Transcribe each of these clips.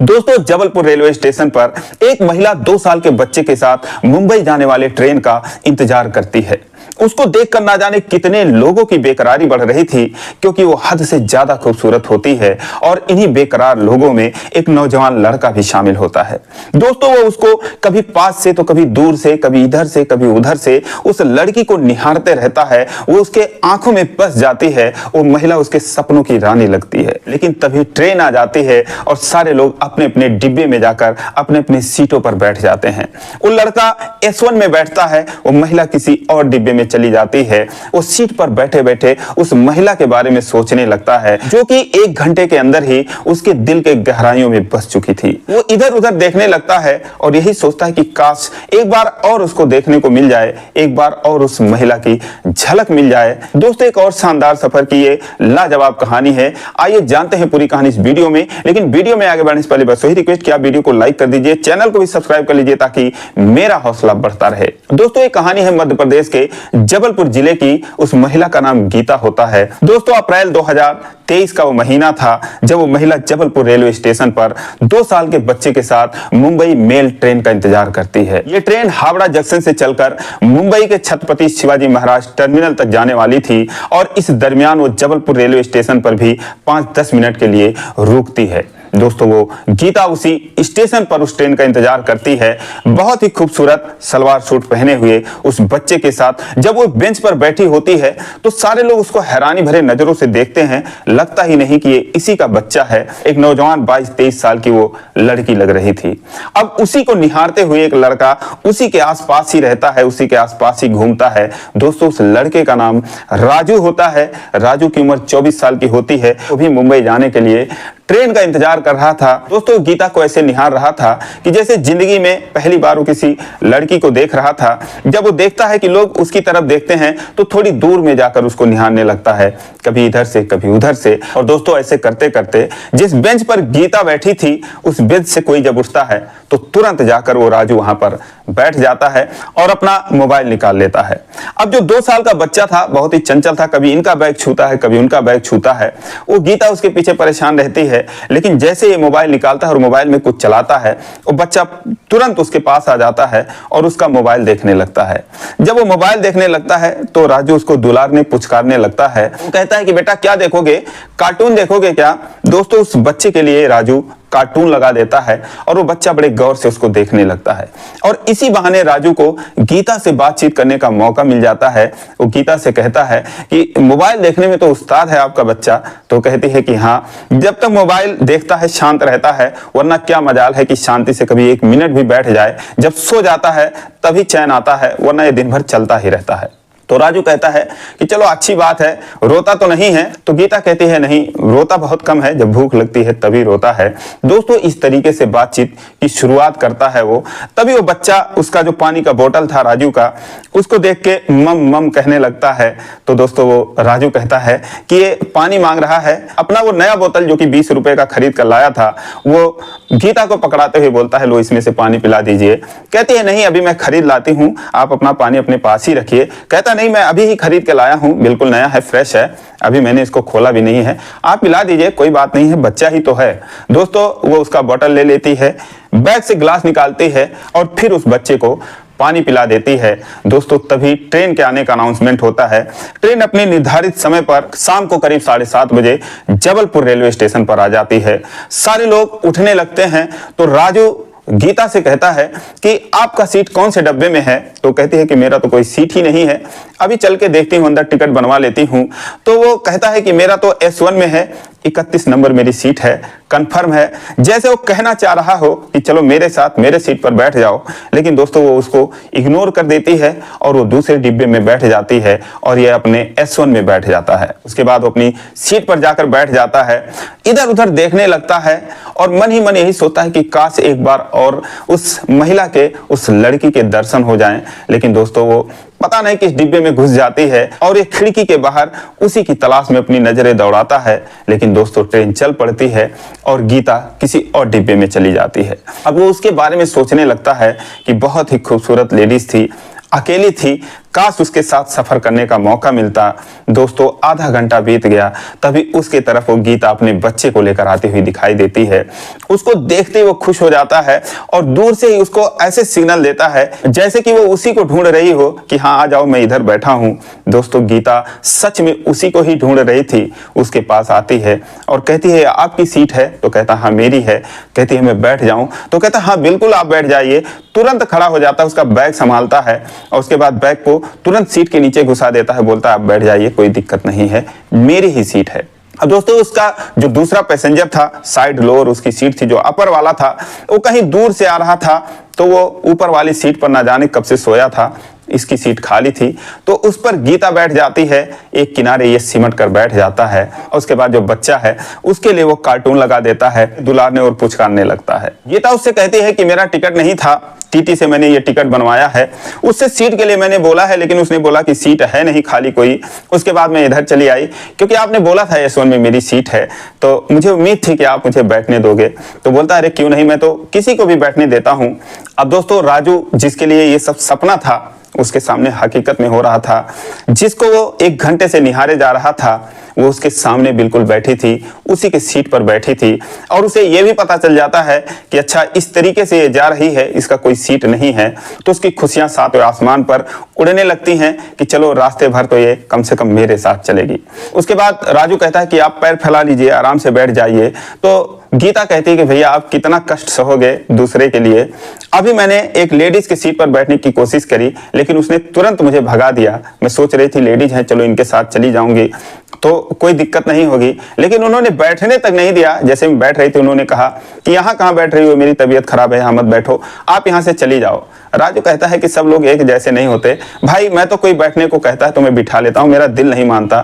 दोस्तों, Jabalpur railway station पर एक महिला 2 साल के बच्चे के साथ मुंबई जाने वाले ट्रेन का इंतजार करती है। उसको देखकर ना जाने कितने लोगों की बेकरारी बढ़ रही थी, क्योंकि वो हद से ज्यादा खूबसूरत होती है और इन्हीं बेकरार लोगों में एक नौजवान लड़का भी शामिल होता है। दोस्तों, वो उसको कभी पास से तो कभी दूर से, कभी इधर से कभी उधर से उस लड़की को निहारते रहता है। वो उसके आंखों में बस जाती है। वो महिला उसके सपनों की रानी लगती है। लेकिन तभी ट्रेन आ जाती है और सारे लोग अपने अपने डिब्बे में जाकर अपने अपने सीटों पर बैठ जाते हैं। वो लड़का S1 में बैठता है, वो महिला किसी और डिब्बे में चली जाती है। वो सीट पर बैठे बैठे उस महिला के बारे में सोचने लगता है, जो कि 1 घंटे के अंदर ही उसके दिल के गहराइयों में बस चुकी थी। वो इधर उधर देखने लगता है और यही सोचता है कि काश एक बार और उसको देखने को मिल जाए, एक बार और उस महिला की झलक मिल जाए। दोस्तों, एक और शानदार सफर की ये लाजवाब कहानी है। आइए जानते हैं पूरी कहानी इस वीडियो में। लेकिन वीडियो में आगे बढ़ने से पहले बस वही रिक्वेस्ट कि आप वीडियो को लाइक कर दीजिए, चैनल को भी सब्सक्राइब कर लीजिए ताकि मेरा हौसला बढ़ता रहे। दोस्तों, ये कहानी है मध्य प्रदेश के जबलपुर जिले की। उस महिला का नाम गीता होता है। दोस्तों, अप्रैल 2023 का वो महीना था जब वो महिला जबलपुर रेलवे स्टेशन पर 2 साल के बच्चे के साथ मुंबई मेल ट्रेन का इंतजार करती है। ये ट्रेन हावड़ा जंक्शन से चलकर मुंबई के छत्रपति शिवाजी महाराज टर्मिनल तक जाने वाली थी और इस दरमियान वो जबलपुर रेलवे स्टेशन पर भी 5-10 मिनट के लिए रुकती है। दोस्तों, वो गीता उसी स्टेशन पर उस ट्रेन का इंतजार करती है, बहुत ही खूबसूरत सलवार सूट पहने हुए उस बच्चे के साथ। जब वो बेंच पर बैठी होती है तो सारे लोग उसको हैरानी भरे नजरों से देखते हैं। लगता ही नहीं कि ये इसी का बच्चा है। एक नौजवान 22-23 साल की वो लड़की लग रही थी। अब उसी को निहारते हुए एक लड़का उसी के आसपास ही रहता है, उसी के आसपास ही घूमता है। दोस्तों, उस लड़के का नाम राजू होता है। राजू की उम्र 24 साल की होती है। वो भी मुंबई जाने के लिए ट्रेन का इंतजार कर रहा था। दोस्तों, गीता को ऐसे निहार रहा था कि जैसे जिंदगी में पहली बार वो किसी लड़की को देख रहा था। जब वो देखता है कि लोग उसकी तरफ देखते हैं तो थोड़ी दूर में जाकर उसको निहारने लगता है, कभी इधर से कभी उधर से। और दोस्तों, ऐसे करते करते जिस बेंच पर गीता बैठी थी उस बेंच से कोई जब उठता है तो तुरंत जाकर वो राजू वहां पर बैठ जाता है और अपना मोबाइल निकाल लेता है। अब जो 2 साल का बच्चा था बहुत ही चंचल था, कभी इनका बैग छूता है कभी उनका बैग छूता है। वो गीता उसके पीछे परेशान रहती है। लेकिन जैसे ये मोबाइल निकालता है और मोबाइल में कुछ चलाता है, वो बच्चा तुरंत उसके पास आ जाता है और उसका मोबाइल देखने लगता है। जब वो मोबाइल देखने लगता है तो राजू उसको दुलारने पुचकारने लगता है। वो कहता है कि बेटा क्या देखोगे, कार्टून देखोगे क्या? दोस्तों, उस बच्चे के लिए राजू कार्टून लगा देता है और वो बच्चा बड़े गौर से उसको देखने लगता है। और इसी बहाने राजू को गीता से बातचीत करने का मौका मिल जाता है। वो गीता से कहता है कि मोबाइल देखने में तो उस्ताद है आपका बच्चा। तो कहती है कि हाँ, जब तक मोबाइल देखता है शांत रहता है, वरना क्या मजाल है कि शांति से कभी 1 मिनट भी बैठ जाए। जब सो जाता है तभी चैन आता है, वरना ये दिन भर चलता ही रहता है। तो राजू कहता है कि चलो अच्छी बात है, रोता तो नहीं है। तो गीता कहती है नहीं, रोता बहुत कम है, जब भूख लगती है तभी रोता है। दोस्तों, इस तरीके से बातचीत की शुरुआत करता है वो। तभी वो बच्चा, उसका जो पानी का बोतल था राजू का, उसको देख के मम मम कहने लगता है। तो दोस्तों, वो राजू कहता है कि ये पानी मांग रहा है। अपना वो नया बोतल जो कि 20 रुपए का खरीद कर लाया था, वो गीता को पकड़ाते हुए बोलता है, लो इसमें से पानी पिला दीजिए। कहती है नहीं, अभी मैं खरीद लाती हूँ, आप अपना पानी अपने पास ही रखिए। कहता नहीं, मैं अभी ही खरीद के लाया हूं, बिल्कुल नया है, फ्रेश है, अभी मैंने इसको खोला भी नहीं है, आप पिला दीजिए, कोई बात नहीं है, बच्चा ही तो है। दोस्तों, वो उसका बोतल ले लेती है, बैग से ग्लास निकालती है और फिर उस बच्चे को पानी पिला देती है। दोस्तों, तभी ट्रेन के आने का अनाउंसमेंट होता है। ट्रेन अपने निर्धारित समय पर शाम को करीब 7:30 बजे जबलपुर रेलवे स्टेशन पर आ जाती है। सारे लोग उठने लगते हैं। तो राजू गीता से कहता है कि आपका सीट कौन से डब्बे में है? तो कहती है कि मेरा तो कोई सीट ही नहीं है, अभी चल के देखती हूँ, अंदर टिकट बनवा लेती हूँ। तो वो कहता है कि मेरा तो S1 में है, 31 नंबर मेरी सीट है, कंफर्म है। जैसे वो कहना चाह रहा हो कि चलो मेरे साथ मेरे सीट पर बैठ जाओ, लेकिन दोस्तों वो उसको इग्नोर कर देती है और वो दूसरे डिब्बे में बैठ जाती है और ये अपने S1 में बैठ जाता है। उसके बाद वो अपनी सीट पर जाकर बैठ जाता है, इधर उधर देखने लगता है और मन ही मन यही सोचता है कि काश एक बार और उस महिला के, उस लड़की के दर्शन हो जाएं। लेकिन दोस्तों, वो पता नहीं किस डिब्बे में घुस जाती है और एक खिड़की के बाहर उसी की तलाश में अपनी नजरें दौड़ाता है। लेकिन दोस्तों, ट्रेन चल पड़ती है और गीता किसी और डिब्बे में चली जाती है। अब वो उसके बारे में सोचने लगता है कि बहुत ही खूबसूरत लेडीज थी, अकेली थी, काश उसके साथ सफर करने का मौका मिलता। दोस्तों आधा घंटा बीत गया, तभी उसके तरफ वो गीता अपने बच्चे को लेकर आती हुई दिखाई देती है। उसको देखते ही वो खुश हो जाता है और दूर से ही उसको ऐसे सिग्नल देता है जैसे कि वो उसी को ढूंढ रही हो कि हाँ आ जाओ, मैं इधर बैठा हूँ। दोस्तों गीता सच में उसी को ही ढूंढ रही थी। उसके पास आती है और कहती है आपकी सीट है? तो कहता हाँ मेरी है। कहती है मैं बैठ जाऊं? तो कहता हाँ बिल्कुल आप बैठ जाइए। तुरंत खड़ा हो जाता है, उसका बैग संभालता है और उसके बाद बैग को तुरंत सीट के नीचे घुसा देता है। बोलता है आप बैठ जाइए, कोई दिक्कत नहीं है, मेरी ही सीट है। अब दोस्तों उसका जो दूसरा पैसेंजर था, साइड लोअर उसकी सीट थी, जो अपर वाला था, वो कहीं दूर से आ रहा था, तो वो ऊपर वाली सीट पर ना जाने कब से सोया था। इसकी सीट खाली थी तो उस पर गीता बैठ जाती है, एक किनारे ये सिमट कर बैठ जाता है और उसके बाद जो बच्चा है उसके लिए वो कार्टून लगा देता है, दुलारने और पुचकारने लगता है। गीता उससे कहती है कि मेरा टिकट नहीं था, टीटी से मैंने ये टिकट बनवाया है, उससे सीट के लिए मैंने बोला है, लेकिन उसने बोला कि सीट है नहीं खाली कोई। उसके बाद मैं इधर चली आई क्योंकि आपने बोला था S1 में मेरी सीट है, तो मुझे उम्मीद थी कि आप मुझे बैठने दोगे। तो बोलता है अरे क्यों नहीं, मैं तो किसी को भी बैठने देता हूँ। अब दोस्तों राजू जिसके लिए ये सब सपना था उसके सामने हकीकत में हो रहा था, जिसको वो 1 घंटे से निहारे जा रहा था वो उसके सामने बिल्कुल बैठी थी, उसी के सीट पर बैठी थी। और उसे ये भी पता चल जाता है कि अच्छा इस तरीके से ये जा रही है, इसका कोई सीट नहीं है, तो उसकी खुशियां सातवें आसमान पर उड़ने लगती हैं कि चलो रास्ते भर तो ये कम से कम मेरे साथ चलेगी। उसके बाद राजू कहता है कि आप पैर फैला लीजिए, आराम से बैठ जाइए। तो गीता कहती है कि भैया आप कितना कष्ट सहोगे दूसरे के लिए। अभी मैंने एक लेडीज की सीट पर बैठने की कोशिश करी, लेकिन उसने तुरंत मुझे भगा दिया। मैं सोच रही थी लेडीज हैं, चलो इनके साथ चली जाऊंगी तो कोई दिक्कत नहीं होगी, लेकिन उन्होंने बैठने तक नहीं दिया। जैसे मैं बैठ रही थी उन्होंने कहा कि यहाँ कहाँ बैठ रही हो, मेरी तबीयत खराब है, यहाँ मत बैठो, आप यहाँ से चली जाओ। राजू कहता है कि सब लोग एक जैसे नहीं होते भाई, मैं तो कोई बैठने को कहता है तो मैं बिठा लेता हूँ, मेरा दिल नहीं मानता।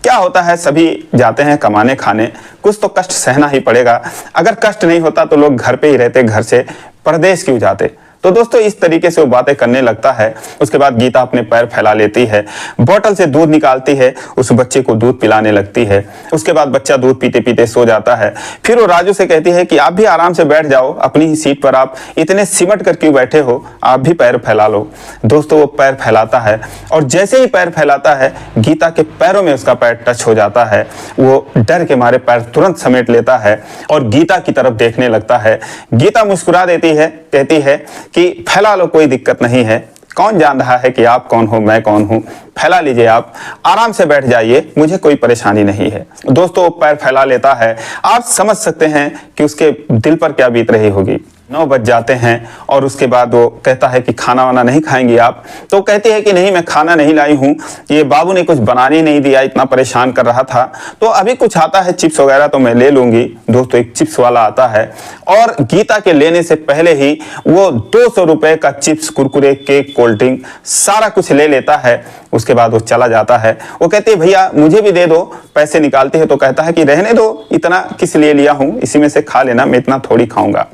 क्या होता है, सभी जाते हैं कमाने खाने, कुछ तो कष्ट सहना ही पड़ेगा। अगर कष्ट नहीं होता तो लोग घर पे ही रहते, घर से परदेश क्यों जाते। तो दोस्तों इस तरीके से वो बातें करने लगता है। उसके बाद गीता अपने पैर फैला लेती है, बोतल से दूध निकालती है, उस बच्चे को दूध पिलाने लगती है। उसके बाद बच्चा दूध पीते पीते सो जाता है। फिर वो राजू से कहती है कि आप भी आराम से बैठ जाओ, अपनी ही सीट पर आप इतने सिमट कर क्यों बैठे हो, आप भी पैर फैला लो। दोस्तों वो पैर फैलाता है और जैसे ही पैर फैलाता है गीता के पैरों में उसका पैर टच हो जाता है। वो डर के मारे पैर तुरंत समेट लेता है और गीता की तरफ देखने लगता है। गीता मुस्कुरा देती है, कहती है कि फैला लो, कोई दिक्कत नहीं है, कौन जान रहा है कि आप कौन हो मैं कौन हूं, फैला लीजिए, आप आराम से बैठ जाइए, मुझे कोई परेशानी नहीं है। दोस्तों पैर फैला लेता है। आप समझ सकते हैं कि उसके दिल पर क्या बीत रही होगी। 9 बज जाते हैं और उसके बाद वो कहता है कि खाना वाना नहीं खाएंगी आप? तो कहती है कि नहीं मैं खाना नहीं लाई हूँ, ये बाबू ने कुछ बनाने नहीं दिया, इतना परेशान कर रहा था, तो अभी कुछ आता है चिप्स वगैरह तो मैं ले लूंगी। दोस्तों एक चिप्स वाला आता है और गीता के लेने से पहले ही वो 200 रुपए का chips, Kurkure, cake, cold drink सारा कुछ ले लेता है। उसके बाद वो चला जाता है। वो कहती है भैया मुझे भी दे दो, पैसे निकालती है तो कहता है कि रहने दो, इतना किस लिए लिया हूँ, इसी में से खा लेना, मैं इतना थोड़ी खाऊंगा।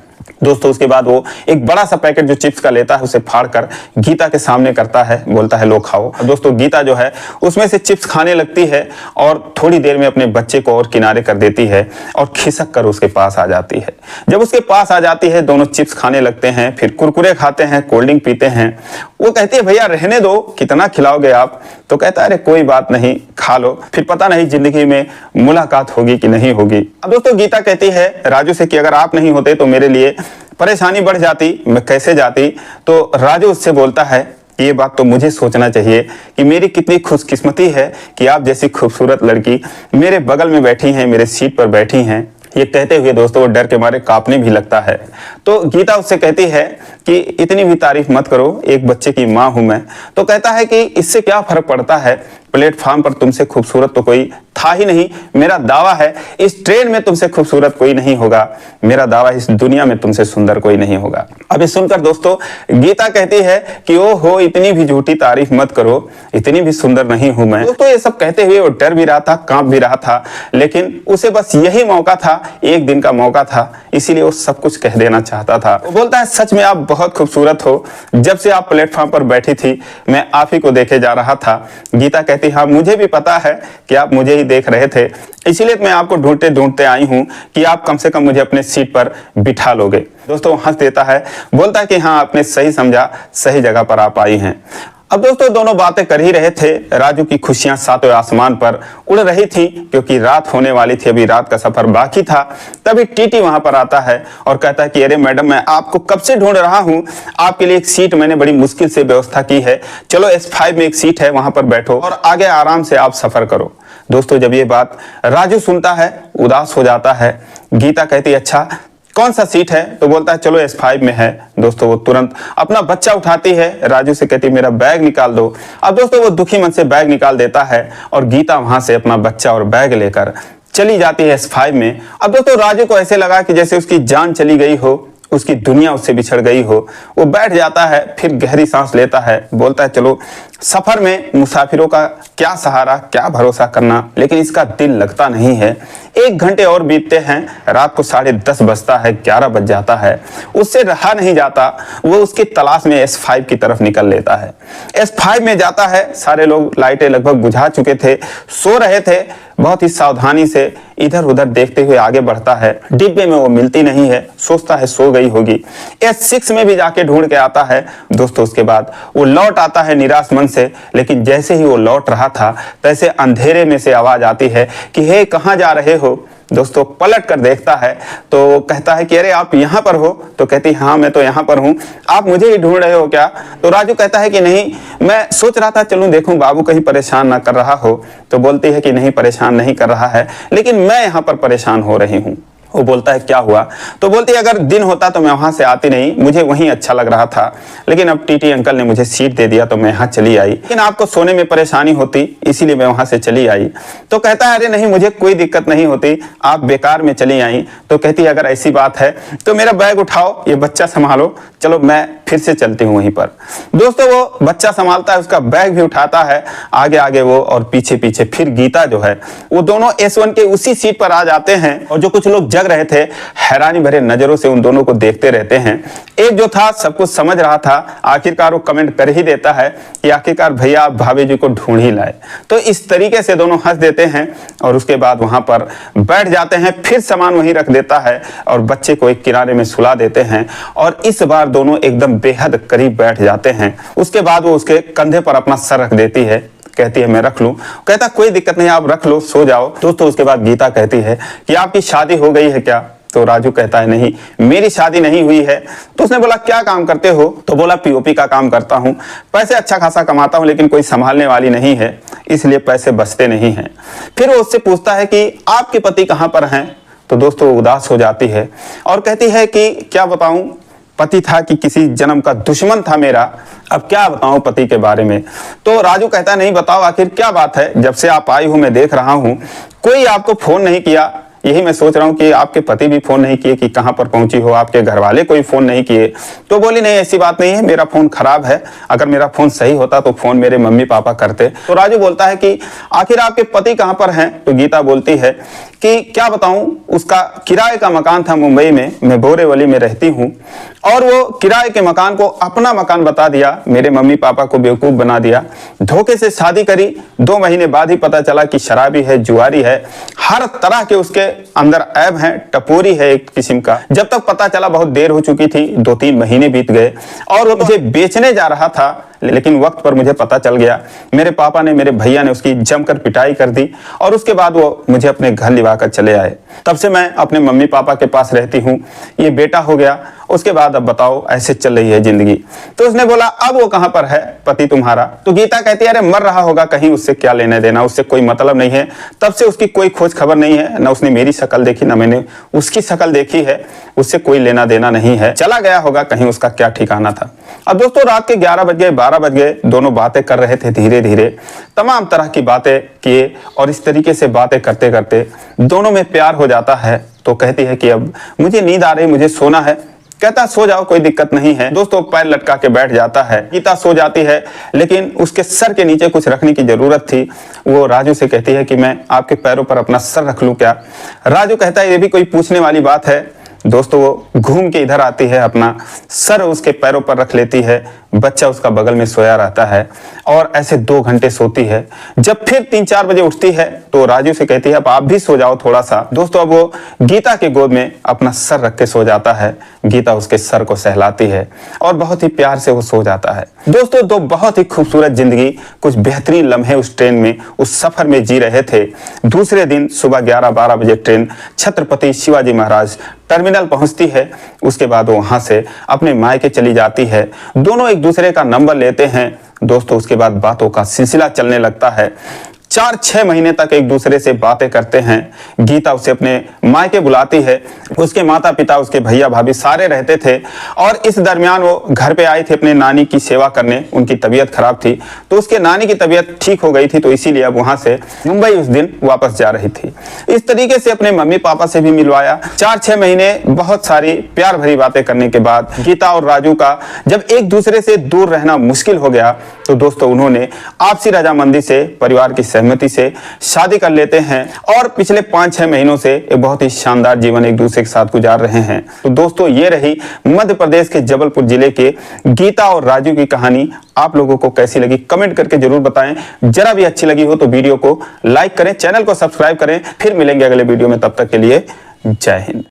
दोस्तों उसके बाद वो एक बड़ा सा पैकेट जो चिप्स का लेता है उसे फाड़कर गीता के सामने करता है, बोलता है लो खाओ। दोस्तों गीता जो है उसमें से चिप्स खाने लगती है और थोड़ी देर में अपने बच्चे को और किनारे कर देती है और खिसक कर उसके पास आ जाती है। जब उसके पास आ जाती है दोनों चिप्स खाने लगते हैं, फिर कुरकुरे खाते हैं, कोल्ड ड्रिंक पीते हैं। वो कहती है भैया रहने दो, कितना खिलाओगे आप? तो कहता है अरे कोई बात नहीं, खा लो, फिर पता नहीं जिंदगी में मुलाकात होगी कि नहीं होगी। अब दोस्तों गीता कहती है राजू से कि अगर आप नहीं होते तो मेरे लिए परेशानी बढ़ जाती, मैं कैसे जाती। तो राजू उससे बोलता है ये बात तो मुझे सोचना चाहिए कि मेरी कितनी खुशकिस्मती है कि आप जैसी खूबसूरत लड़की मेरे बगल में बैठी हैं, मेरे सीट पर बैठी हैं। ये कहते हुए दोस्तों वो डर के मारे कांपने भी लगता है। तो गीता उससे कहती है कि इतनी भी तारीफ मत करो, एक बच्चे की माँ हूं मैं। तो कहता है कि इससे क्या फर्क पड़ता है, प्लेटफॉर्म पर तुमसे खूबसूरत तो कोई था ही नहीं। मेरा दावा है इस ट्रेन में तुमसे खूबसूरत कोई नहीं होगा, मेरा दावा इस दुनिया में तुमसे सुंदर कोई नहीं होगा। अभी सुनकर दोस्तों गीता कहती है कि ओ हो इतनी भी झूठी तारीफ मत करो, इतनी भी सुंदर नहीं हूं मैं। दोस्तों ये सब कहते हुए वो डर भी रहा था, कांप भी रहा था, लेकिन उसे बस यही मौका था, एक दिन का मौका था, इसीलिए वो सब कुछ कह देना चाहता था। वो बोलता है सच में आप बहुत खूबसूरत हो, जब से आप प्लेटफॉर्म पर बैठी थी मैं आप ही को देखे जा रहा था। गीता कहती हाँ मुझे भी पता है कि आप मुझे ही देख रहे थे, इसीलिए मैं आपको ढूंढते ढूंढते आई हूं कि आप कम से कम मुझे अपने सीट पर बिठा लोगे। दोस्तों हंस देता है, बोलता है कि हाँ आपने सही समझा, सही जगह पर आप आई हैं। अब दोस्तों दोनों बातें कर ही रहे थे, राजू की खुशियां सातवें आसमान पर उड़ रही थी क्योंकि रात होने वाली थी, अभी रात का सफर बाकी था। तभी टीटी वहां पर आता है और कहता है कि अरे मैडम, मैं आपको कब से ढूंढ रहा हूं, आपके लिए एक सीट मैंने बड़ी मुश्किल से व्यवस्था की है, चलो S5 में एक सीट है, वहां पर बैठो और आगे आराम से आप सफर करो। दोस्तों जब ये बात राजू सुनता है, उदास हो जाता है। गीता कहती अच्छा कौन सा सीट है, तो बोलता है चलो S5 में है। दोस्तों वो तुरंत अपना बच्चा उठाती है, राजू से कहती मेरा बैग निकाल दो। अब दोस्तों वो दुखी मन से बैग निकाल देता है और गीता वहां से अपना बच्चा और बैग लेकर चली जाती है S5 में। अब दोस्तों राजू को ऐसे लगा कि जैसे उसकी जान चली गई हो, उसकी दुनिया उससे बिछड़ गई हो। वो बैठ जाता है, फिर गहरी सांस लेता है, बोलता है चलो सफर में मुसाफिरों का क्या सहारा, क्या भरोसा करना, लेकिन इसका दिल लगता नहीं है। 1 घंटे और बीतते हैं, रात को 10:30 बजता है, 11 बज जाता है। उससे रहा नहीं जाता, वो उसकी तलाश में S5 की तरफ निकल लेता है। S5 में जाता है, सारे लोग लाइटें लगभग बुझा चुके थे, सो रहे थे। बहुत ही सावधानी से इधर उधर देखते हुए आगे बढ़ता है। डिब्बे में वो मिलती नहीं है, सोचता है सो गई होगी। S6 में भी जाके ढूंढ के आता है। दोस्तों उसके बाद वो लौट आता है निराश मन से, लेकिन जैसे ही वो लौट रहा था तैसे अंधेरे में से आवाज आती है कि हे कहाँ जा रहे हो। दोस्तों पलट कर देखता है तो कहता है कि अरे आप यहाँ पर हो, तो कहती हाँ मैं तो यहाँ पर हूँ, आप मुझे ही ढूंढ रहे हो क्या। तो राजू कहता है कि नहीं, मैं सोच रहा था चलूं देखूं बाबू कहीं परेशान ना कर रहा हो। तो बोलती है कि नहीं, परेशान नहीं कर रहा है, लेकिन मैं यहाँ पर परेशान हो रही हूँ। वो बोलता है क्या हुआ, तो बोलती है अगर दिन होता तो मैं वहां से आती नहीं, मुझे वहीं अच्छा लग रहा था, लेकिन अब टीटी अंकल ने मुझे सीट दे दिया तो मैं यहाँ चली आई, लेकिन आपको सोने में परेशानी होती इसीलिए मैं वहां से चली आई। तो कहता है अरे नहीं, मुझे कोई दिक्कत नहीं होती, आप बेकार में चली आई। तो कहती है अगर ऐसी बात है तो मेरा बैग उठाओ, ये बच्चा संभालो, चलो मैं फिर से चलती हूँ वहीं पर। दोस्तों वो बच्चा संभालता है, उसका बैग भी उठाता है, आगे आगे वो और पीछे पीछे फिर गीता जो है, वो दोनों S1 के उसी सीट पर आ जाते हैं। और जो कुछ लोग जग रहे थे हैरानी भरे नजरों से उन दोनों को देखते रहते हैं। एक जो था सब कुछ समझ रहा था, आखिरकार वो कमेंट कर ही देता है कि आखिरकार भैया आप भाभी जी को ढूंढ ही लाए। तो इस तरीके से दोनों हंस देते हैं और उसके बाद वहां पर बैठ जाते हैं। फिर सामान वहीं रख देता है और बच्चे को एक किनारे में सुला देते हैं और इस बार दोनों एकदम बेहद करीब बैठ जाते हैं। उसके बाद वो उसके कंधे पर अपना सर रख देती है, कहती है मैं रख लूं। कहता कोई दिक्कत नहीं, आप रख लो, सो जाओ। दोस्तों उसके बाद गीता कहती है कि आपकी शादी हो गई है क्या। तो राजू कहता है नहीं, मेरी शादी नहीं हुई है। तो उसने बोला क्या काम करते हो, तो बोला POP का काम करता हूं, पैसे अच्छा खासा कमाता हूं, लेकिन कोई संभालने वाली नहीं है, इसलिए पैसे बचते नहीं हैं। फिर वो उससे पूछता है कि आपके पति कहां पर हैं। तो दोस्तों उदास हो जाती है और कहती है कि क्या बताऊं, पति था कि किसी जन्म का दुश्मन था मेरा, अब क्या बताऊं पति के बारे में। तो राजू कहता नहीं, बताओ आखिर क्या बात है, जब से आप आई हो मैं देख रहा हूं कोई आपको फोन नहीं किया, यही मैं सोच रहा हूँ कि आपके पति भी फोन नहीं किए कि कहाँ पर पहुंची हो, आपके घर वाले कोई फोन नहीं किए। तो बोली नहीं ऐसी बात नहीं है, मेरा फोन खराब है, अगर मेरा फोन सही होता तो फोन मेरे मम्मी पापा करते। तो राजू बोलता है कि आखिर आपके पति कहाँ पर हैं। तो गीता बोलती है कि क्या बताऊं, उसका किराए का मकान था मुंबई में, मैं बोरेवली में रहती हूँ, और वो किराए के मकान को अपना मकान बता दिया, मेरे मम्मी पापा को बेवकूफ बना दिया, धोखे से शादी करी, 2 महीने बाद ही पता चला कि शराबी है, जुआरी है, हर तरह के उसके अंदर ऐब हैं, टपोरी है एक किस्म का। जब तक पता चला बहुत देर हो चुकी थी, 2-3 महीने बीत गए और वो मुझे बेचने जा रहा था, लेकिन वक्त पर मुझे पता चल गया। मेरे पापा ने, मेरे भैया ने उसकी जमकर पिटाई कर दी और उसके बाद वो मुझे अपने घर लिवा कर चले आए। तब से मैं अपने मम्मी पापा के पास रहती हूँ, ये बेटा हो गया, उसके बाद अब बताओ ऐसे चल रही है जिंदगी। तो उसने बोला अब वो कहाँ पर है पति तुम्हारा। तो गीता कहती है अरे मर रहा होगा कहीं, उससे क्या लेने देना, उससे कोई मतलब नहीं है, तब से उसकी कोई खोज खबर नहीं है, ना उसने मेरी शक्ल देखी ना मैंने उसकी शक्ल देखी है, उससे कोई लेना देना नहीं है, चला गया होगा कहीं, उसका क्या ठिकाना था। अब दोस्तों रात के 11 बज गए, 12 बज गए, दोनों बातें कर रहे थे, धीरे धीरे तमाम तरह की बातें किए और इस तरीके से बातें करते करते दोनों में प्यार हो जाता है। तो कहती है कि अब मुझे नींद आ रही, मुझे सोना है। कहता सो जाओ कोई दिक्कत नहीं है। दोस्तों पैर लटका के बैठ जाता है, गीता सो जाती है, लेकिन उसके सर के नीचे कुछ रखने की जरूरत थी। वो राजू से कहती है कि मैं आपके पैरों पर अपना सर रख लूं क्या। राजू कहता है ये भी कोई पूछने वाली बात है, दोस्तों वो घूम के इधर आती है, अपना सर उसके पैरों पर रख लेती है, बच्चा उसका बगल में सोया रहता है और ऐसे 2 घंटे सोती है। जब फिर 3-4 बजे उठती है तो राजू से कहती है अब आप भी सो जाओ थोड़ा सा। दोस्तों अब वो गीता के गोद में अपना सर रख के सो जाता है। गीता उसके सर को सहलाती है और बहुत ही प्यार से वो सो जाता है। दोस्तों 2 बहुत ही खूबसूरत जिंदगी, कुछ बेहतरीन लम्हे उस ट्रेन में, उस सफर में जी रहे थे। दूसरे दिन सुबह 11-12 बजे ट्रेन छत्रपति शिवाजी महाराज टर्मिनल पहुंचती है। उसके बाद वो वहां से अपने मायके चली जाती है। दोनों एक दूसरे का नंबर लेते हैं। दोस्तों उसके बाद बातों का सिलसिला चलने लगता है। 4-6 महीने तक एक दूसरे से बातें करते हैं। गीता उसे अपने मायके बुलाती है। उसके माता पिता, उसके भैया भाभी सारे रहते थे और इस दरमियान वो घर पे आई थी अपने नानी की सेवा करने। उनकी तबीयत खराब थी तो उसके नानी की तबीयत ठीक हो गई थी, तो इसीलिए अब वहां से मुंबई उस दिन वापस जा रही थी। इस तरीके से अपने मम्मी पापा से भी मिलवाया। 4-6 महीने बहुत सारी प्यार भरी बातें करने के बाद गीता और राजू का जब एक दूसरे से दूर रहना मुश्किल हो गया तो दोस्तों उन्होंने आपसी रजामंदी से, परिवार की सहमति से शादी कर लेते हैं और पिछले 5-6 महीनों से एक बहुत ही शानदार जीवन एक दूसरे के साथ गुजार रहे हैं। तो दोस्तों ये रही मध्य प्रदेश के जबलपुर जिले के गीता और राजू की कहानी। आप लोगों को कैसी लगी कमेंट करके जरूर बताएं। जरा भी अच्छी लगी हो तो वीडियो को लाइक करें, चैनल को सब्सक्राइब करें। फिर मिलेंगे अगले वीडियो में, तब तक के लिए जय हिंद।